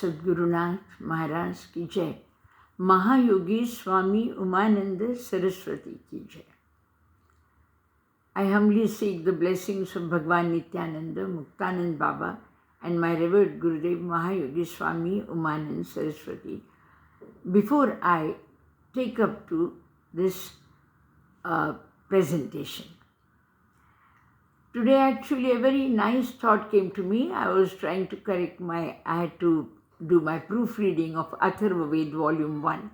सद्गुरुनाथ महाराज की जय। महायोगी स्वामी Umananda Saraswati ki jai. I humbly seek the blessings of Bhagwan Nityananda, Muktanand Baba and my revered Gurudev Mahayogi Swami Umananda Saraswati before I take up to this presentation. Today actually a very nice thought came to me. I was trying to I had to do my proofreading of Atharva Ved Volume 1.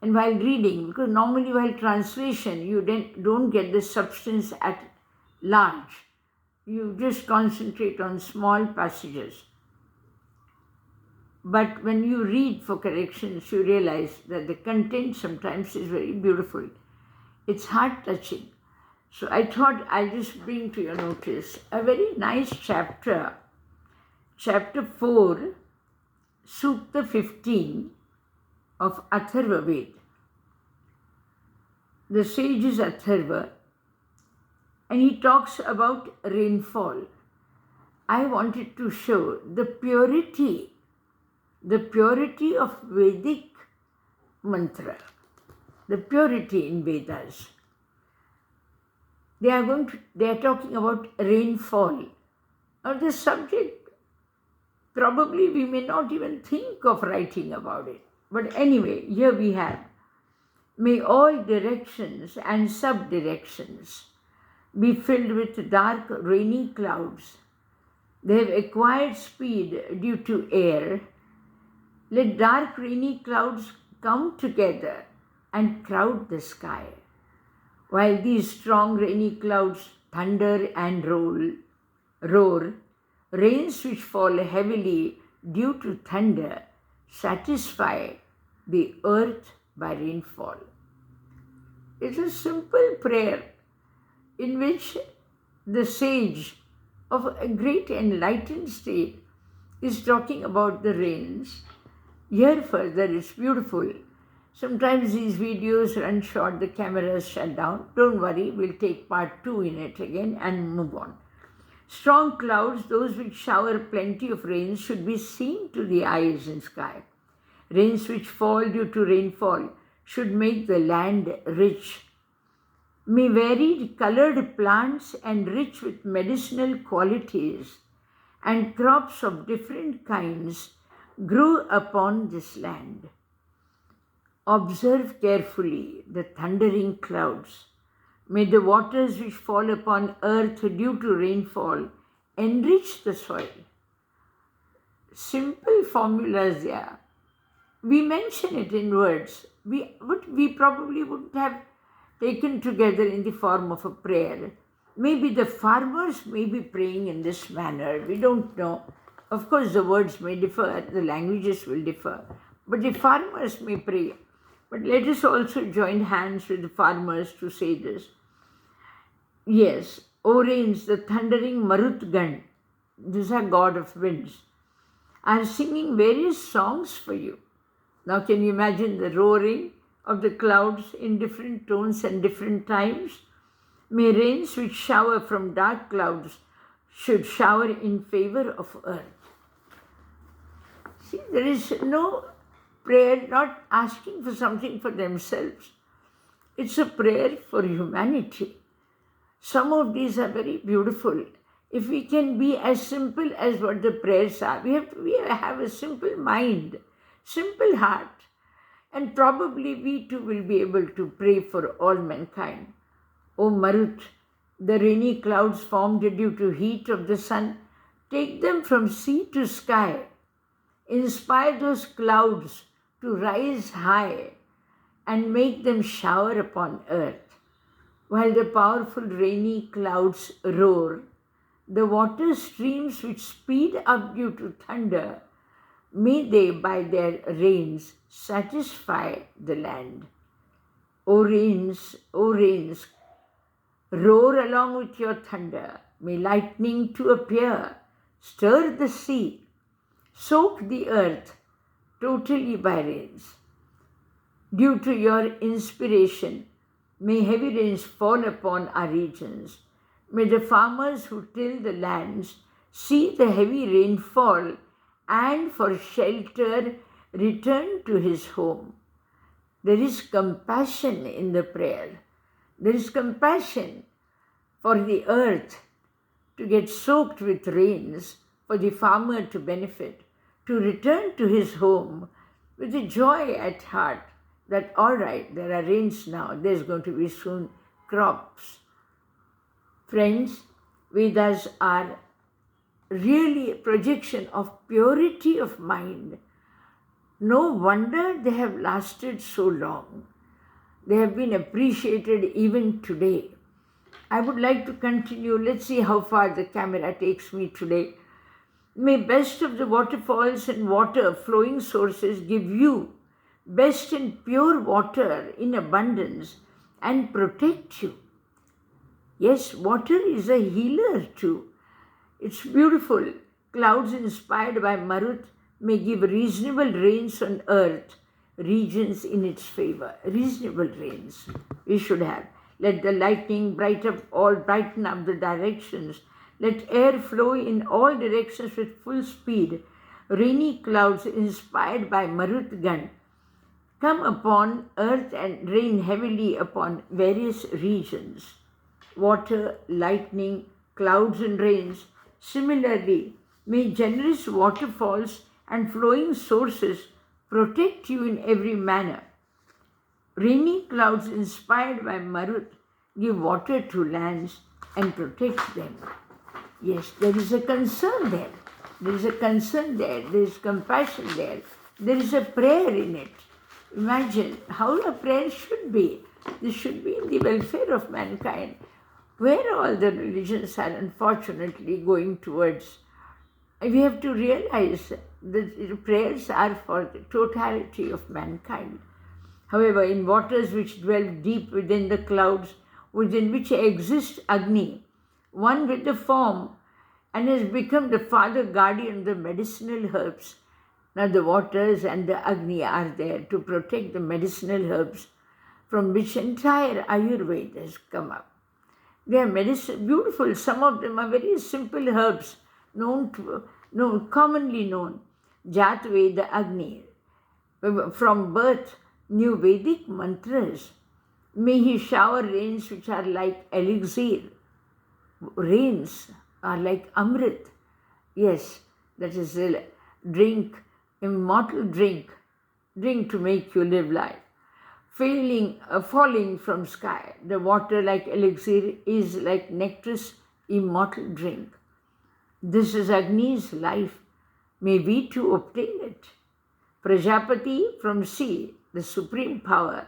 And while reading, because normally while translation, you don't get the substance at large. You just concentrate on small passages. But when you read for corrections, you realize that the content sometimes is very beautiful. It's heart-touching. So I thought I'll just bring to your notice a very nice chapter, chapter 4, Sukta 15 of Atharva Ved. The sage is Atharva and he talks about rainfall. I wanted to show the purity of Vedic mantra, the purity in Vedas. They are talking about rainfall. Now this subject, probably we may not even think of writing about it. But anyway, here we have, may all directions and subdirections be filled with dark rainy clouds. They have acquired speed due to air. Let dark rainy clouds come together and crowd the sky. While these strong rainy clouds thunder and roar, rains which fall heavily due to thunder satisfy the earth by rainfall. It's a simple prayer in which the sage of a great enlightened state is talking about the rains. Here further it's beautiful. Sometimes these videos run short, the cameras shut down. Don't worry, we'll take part 2 in it again and move on. Strong clouds, those which shower plenty of rain, should be seen to the eyes in sky. Rains which fall due to rainfall should make the land rich. May varied colored plants enrich with medicinal qualities and crops of different kinds grow upon this land. Observe carefully the thundering clouds. May the waters which fall upon earth due to rainfall enrich the soil. Simple formulas there. We mention it in words. We probably wouldn't have taken together in the form of a prayer. Maybe the farmers may be praying in this manner. We don't know. Of course, the words may differ, the languages will differ. But the farmers may pray. But let us also join hands with the farmers to say this. Yes, O rains, the thundering Marutgan, these are god of winds, are singing various songs for you. Now can you imagine the roaring of the clouds in different tones and different times? May rains which shower from dark clouds should shower in favor of earth. See, there is no prayer not asking for something for themselves. It's a prayer for humanity. Some of these are very beautiful. If we can be as simple as what the prayers are, we have a simple mind, simple heart, and probably we too will be able to pray for all mankind. O Marut, the rainy clouds formed due to heat of the sun, take them from sea to sky. Inspire those clouds to rise high and make them shower upon earth. While the powerful rainy clouds roar, the water streams which speed up due to thunder, may they by their rains satisfy the land. O rains, roar along with your thunder. May lightning to appear, stir the sea, soak the earth totally by rains. Due to your inspiration, may heavy rains fall upon our regions. May the farmers who till the lands see the heavy rainfall and for shelter return to his home. There is compassion in the prayer. There is compassion for the earth to get soaked with rains, for the farmer to benefit, to return to his home with a joy at heart that, all right, there are rains now, there's going to be soon crops. Friends, Vedas are really a projection of purity of mind. No wonder they have lasted so long. They have been appreciated even today. I would like to continue. Let's see how far the camera takes me today. May best of the waterfalls and water flowing sources give you best and pure water in abundance and protect you. Yes, water is a healer too. It's beautiful. Clouds inspired by Marut may give reasonable rains on earth, regions in its favor. Reasonable rains we should have. Let the lightning brighten up the directions. Let air flow in all directions with full speed. Rainy clouds inspired by Marutgan come upon earth and rain heavily upon various regions. Water, lightning, clouds and rains. Similarly, may generous waterfalls and flowing sources protect you in every manner. Rainy clouds inspired by Marut give water to lands and protect them. Yes, there is a concern there. There is a concern there. There is compassion there. There is a prayer in it. Imagine how a prayer should be. This should be in the welfare of mankind. Where all the religions are unfortunately going towards, we have to realize that prayers are for the totality of mankind. However, in waters which dwell deep within the clouds, within which exists Agni, one with the form, and has become the father guardian of the medicinal herbs. Now the waters and the Agni are there to protect the medicinal herbs from which entire Ayurveda has come up. They are beautiful. Some of them are very simple herbs, commonly known. Jat Veda Agni. From birth, new Vedic mantras. May he shower rains which are like elixir. Rains are like Amrit. Yes, that is a drink, immortal drink to make you live life. Falling from sky. The water like elixir is like nectar's immortal drink. This is Agni's life. May we too obtain it. Prajapati from sea, the supreme power,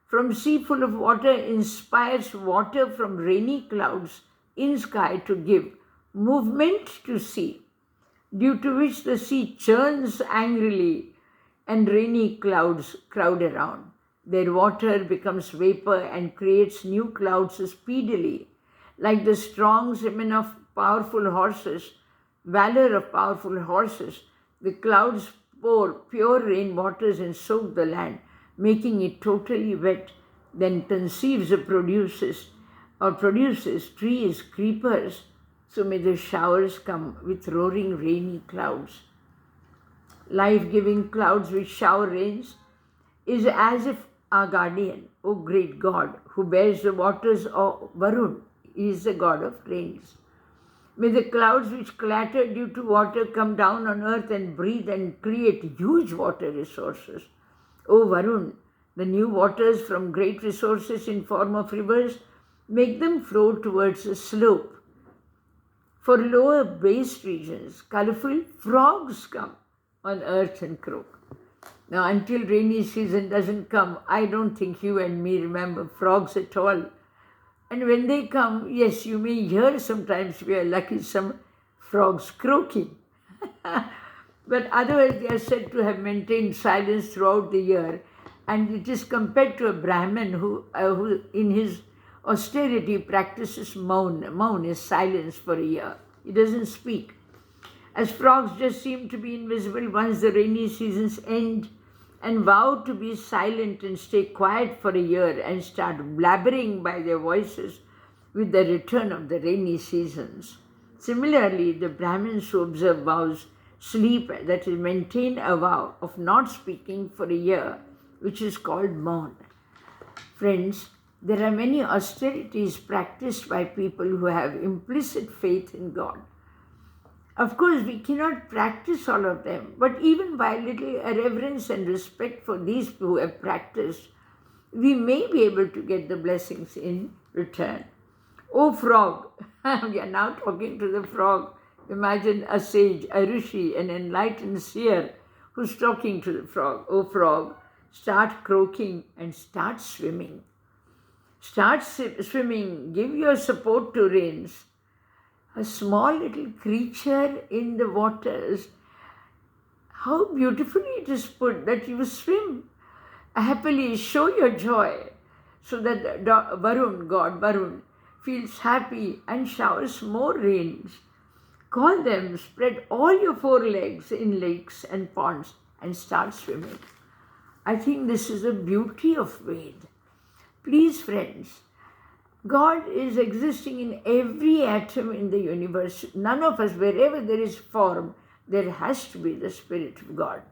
from sea full of water inspires water from rainy clouds in sky to give movement to sea, due to which the sea churns angrily and rainy clouds crowd around. Their water becomes vapor and creates new clouds speedily. Like the strong semen of powerful horses, valor of powerful horses, the clouds pour pure rain waters and soak the land, making it totally wet, then conceives or produces trees, creepers. So may the showers come with roaring rainy clouds. Life-giving clouds which shower rains is as if our guardian, O great God, who bears the waters of Varun, he is the God of rains. May the clouds which clatter due to water come down on earth and breathe and create huge water resources. O Varun, the new waters from great resources in form of rivers, make them flow towards a slope. For lower based regions, colorful frogs come on earth and croak. Now, until rainy season doesn't come, I don't think you and me remember frogs at all. And when they come, yes, you may hear sometimes, we are lucky, some frogs croaking. But otherwise, they are said to have maintained silence throughout the year. And it is compared to a Brahmin who in his austerity practices maun. Maun is silence for a year. He doesn't speak. As frogs just seem to be invisible once the rainy seasons end, and vow to be silent and stay quiet for a year and start blabbering by their voices with the return of the rainy seasons. Similarly, the Brahmins who observe vows sleep, that is, maintain a vow of not speaking for a year, which is called mourn. Friends, there are many austerities practiced by people who have implicit faith in God. Of course, we cannot practice all of them, but even by little reverence and respect for these who have practiced, we may be able to get the blessings in return. Oh frog, we are now talking to the frog. Imagine a sage, a rishi, an enlightened seer who's talking to the frog. Oh frog, start croaking and start swimming. Start swimming, give your support to rains. A small little creature in the waters. How beautifully it is put that you swim happily, show your joy, so that Varun, God Varun, feels happy and showers more rains. Call them, spread all your four legs in lakes and ponds and start swimming. I think this is the beauty of Ved. Please, friends, God is existing in every atom in the universe. None of us, wherever there is form, there has to be the Spirit of God.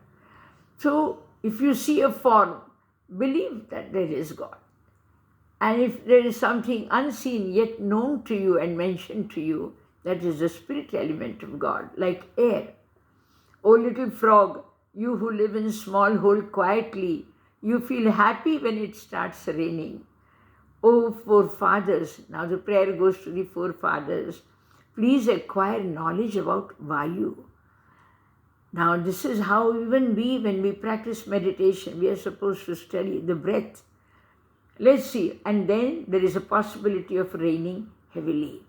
So, if you see a form, believe that there is God. And if there is something unseen yet known to you and mentioned to you, that is the spirit element of God, like air. O little frog, you who live in small hole quietly, you feel happy when it starts raining. O forefathers, now the prayer goes to the forefathers, please acquire knowledge about Vayu. Now this is how even we, when we practice meditation, we are supposed to study the breath. Let's see, and then there is a possibility of raining heavily.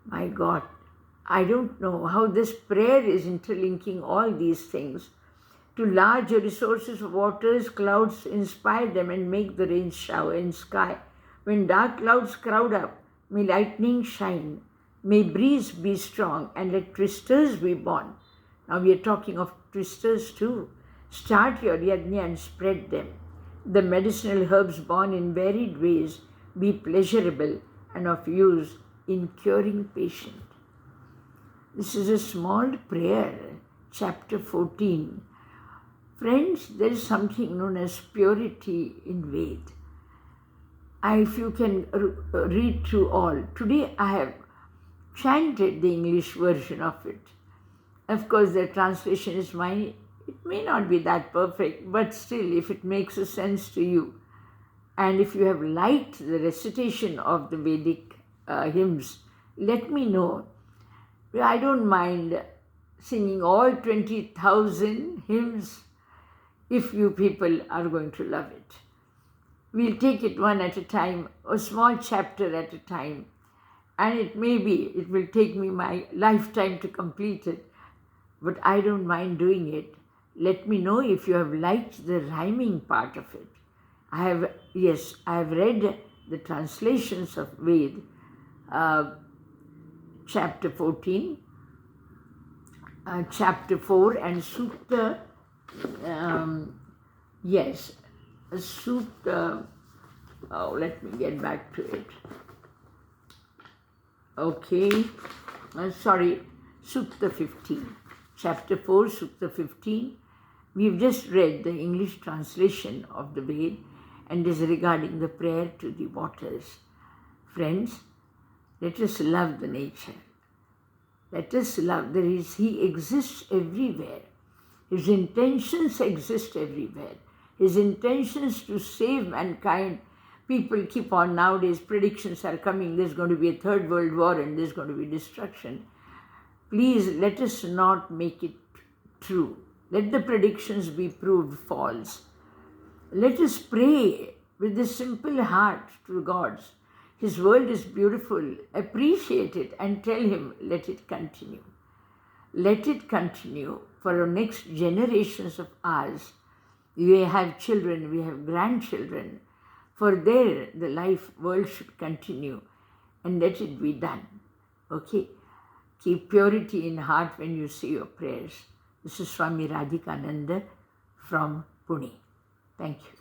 My God, I don't know how this prayer is interlinking all these things. To larger resources of waters, clouds inspire them and make the rain shower in sky. When dark clouds crowd up, may lightning shine, may breeze be strong, and let twisters be born. Now we are talking of twisters too. Start your yajna and spread them. The medicinal herbs born in varied ways be pleasurable and of use in curing patient. This is a small prayer, chapter 14. Friends, there is something known as purity in Ved. If you can read through all. Today I have chanted the English version of it. Of course, the translation is mine. It may not be that perfect, but still, if it makes a sense to you, and if you have liked the recitation of the Vedic hymns, let me know. I don't mind singing all 20,000 hymns if you people are going to love it. We'll take it one at a time, a small chapter at a time, and it will take me my lifetime to complete it, but I don't mind doing it. Let me know if you have liked the rhyming part of it. I have read the translations of Ved, chapter 14, chapter 4, and Sutta, Sutta, let me get back to it. Okay, Sutta 15, chapter 4, Sutta 15. We've just read the English translation of the Ved and is regarding the prayer to the waters. Friends, let us love the nature. Let us love. He exists everywhere. His intentions exist everywhere. His intentions to save mankind. People keep on nowadays, predictions are coming, there's going to be a third world war and there's going to be destruction. Please let us not make it true. Let the predictions be proved false. Let us pray with a simple heart to God. His world is beautiful. Appreciate it and tell Him, let it continue. Let it continue for our next generations of ours. We have children, we have grandchildren. For the world should continue, and let it be done. Okay? Keep purity in heart when you say your prayers. This is Swami Radhikananda from Pune. Thank you.